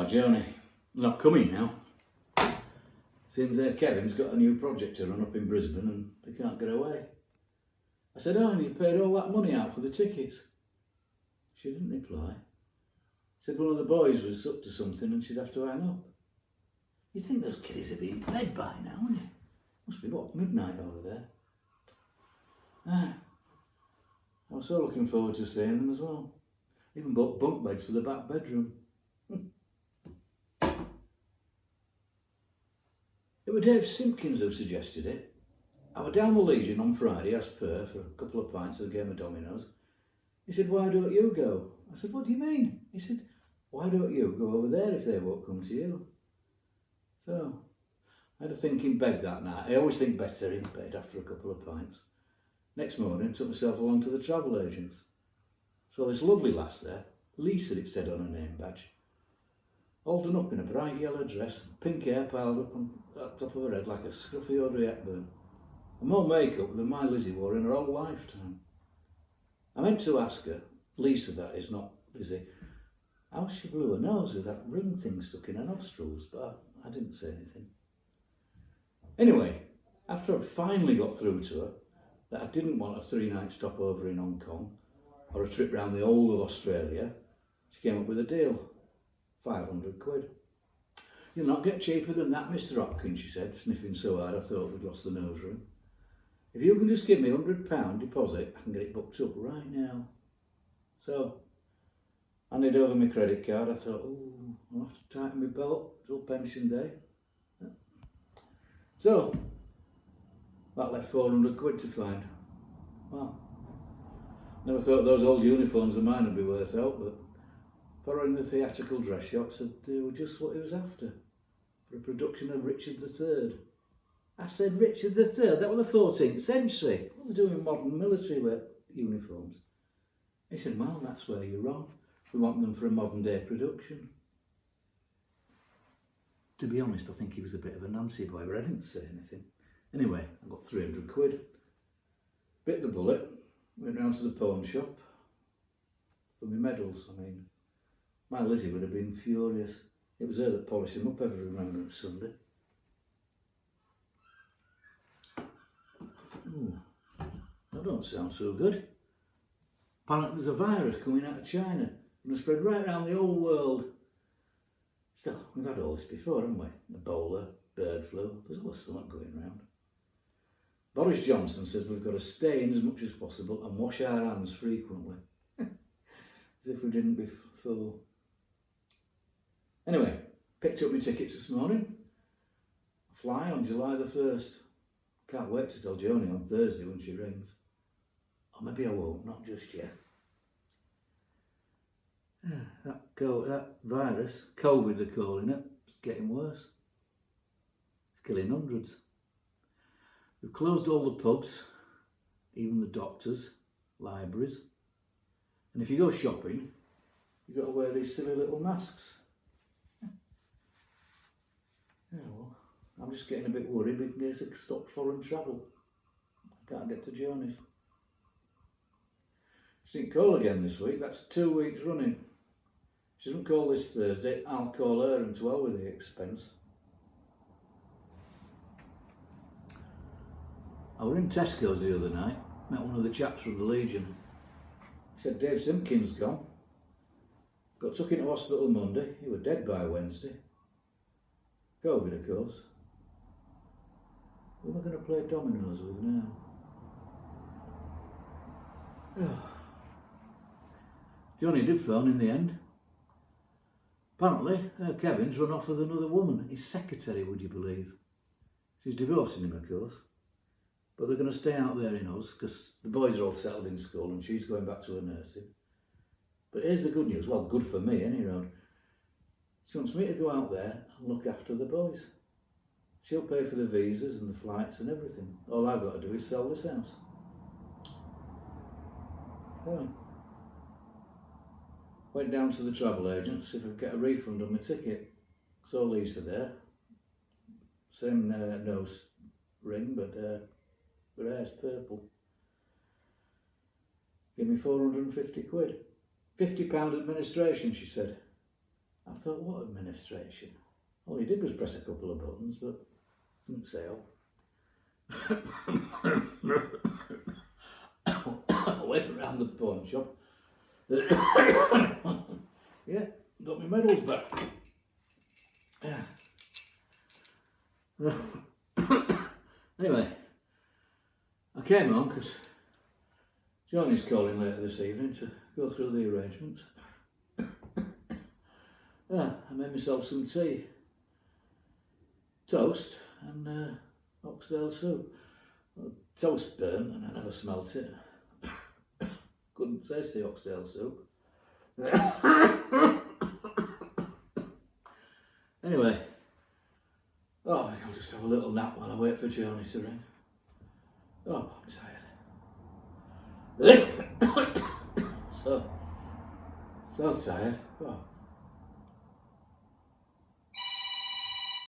about Joni. Not coming now. Seems Kevin's got a new project to run up in Brisbane and they can't get away. I said, oh, and you paid all that money out for the tickets. She didn't reply. Said one of the boys was up to something and she'd have to hang up. You'd think those kiddies would be in bed by now, wouldn't you? Must be, what, midnight over there? Ah, I was so looking forward to seeing them as well. Even bought bunk beds for the back bedroom. It was Dave Simpkins who suggested it. I was down the Legion on Friday as per for a couple of pints of a game of dominoes. He said, why don't you go? I said, what do you mean? He said, why don't you go over there if they won't come to you? So, I had a think in bed that night. I always think better in bed after a couple of pints. Next morning, took myself along to the travel agents. Saw this lovely lass there, Lisa it said on her name badge. All done up in a bright yellow dress, pink hair piled up on the top of her head like a scruffy Audrey Hepburn. And more makeup than my Lizzie wore in her whole lifetime. I meant to ask her, Lisa that is, not Lizzie, how she blew her nose with that ring thing stuck in her nostrils, but I didn't say anything. Anyway, after I finally got through to her that I didn't want a 3-night stopover in Hong Kong or a trip round the whole of Australia, she came up with a deal. 500 quid. You'll not get cheaper than that, Mr. Hopkins, she said, sniffing so hard I thought we'd lost the nose room. If you can just give me £100 deposit, I can get it booked up right now. So, I handed over my credit card. I thought, oh, I'll have to tighten my belt till pension day. So, that left 400 quid to find. Well, never thought those old uniforms of mine would be worth out, but following the theatrical dress shop said they were just what he was after, for a production of Richard III. I said, Richard III? That was the 14th century. What are they doing with modern military uniforms? He said, well, that's where you're wrong. We want them for a modern day production. To be honest, I think he was a bit of a Nancy boy, but I didn't say anything. Anyway, I got 300 quid. Bit the bullet, went round to the pawn shop for my medals. I mean, my Lizzie would have been furious. It was her that polished him up every Remembrance Sunday. Ooh, that don't sound so good. Apparently there's a virus coming out of China and it's spread right around the whole world. Still, we've had all this before, haven't we? Ebola, bird flu, there's always something going around. Boris Johnson says we've got to stay in as much as possible and wash our hands frequently. As if we didn't before. Anyway, picked up my tickets this morning. Fly on July the 1st. Can't wait to tell Joni on Thursday when she rings. Or maybe I won't, not just yet. That virus, COVID they're calling it, it's getting worse. It's killing hundreds. We've closed all the pubs, even the doctors, libraries. And if you go shopping, you've got to wear these silly little masks. Yeah, well, I'm just getting a bit worried in case it stopped foreign travel. I can't get to Joni's. She didn't call again this week, that's 2 weeks running. She doesn't call this Thursday, I'll call her and to hell with the expense. I was in Tesco's the other night, met one of the chaps from the Legion. He said Dave Simpkins gone. Got took into hospital Monday, he was dead by Wednesday. COVID, of course. Who am I going to play dominoes with now? Joni did phone in the end. Apparently, Kevin's run off with another woman, his secretary, would you believe? She's divorcing him, of course. But they're going to stay out there in Us, because the boys are all settled in school and she's going back to her nursing. But here's the good news, well, good for me, any road. She wants me to go out there and look after the boys. She'll pay for the visas and the flights and everything. All I've got to do is sell this house. So, went down to the travel agent, see if I could get a refund on my ticket. Saw Lisa there. Same nose ring, but her hair's purple. Give me 450 quid. £50 administration, she said. I thought, what administration? All he did was press a couple of buttons, but didn't sell. I went around the pawn shop. Yeah, got my medals back. Yeah. Anyway, I came home because Johnny's calling later this evening to go through the arrangements. Yeah, I made myself some tea, toast and oxtail soup. Well, toast burnt and I never smelt it. Couldn't taste the oxtail soup. Anyway, I think I'll just have a little nap while I wait for Johnny to ring. Oh, I'm tired. So tired. Oh.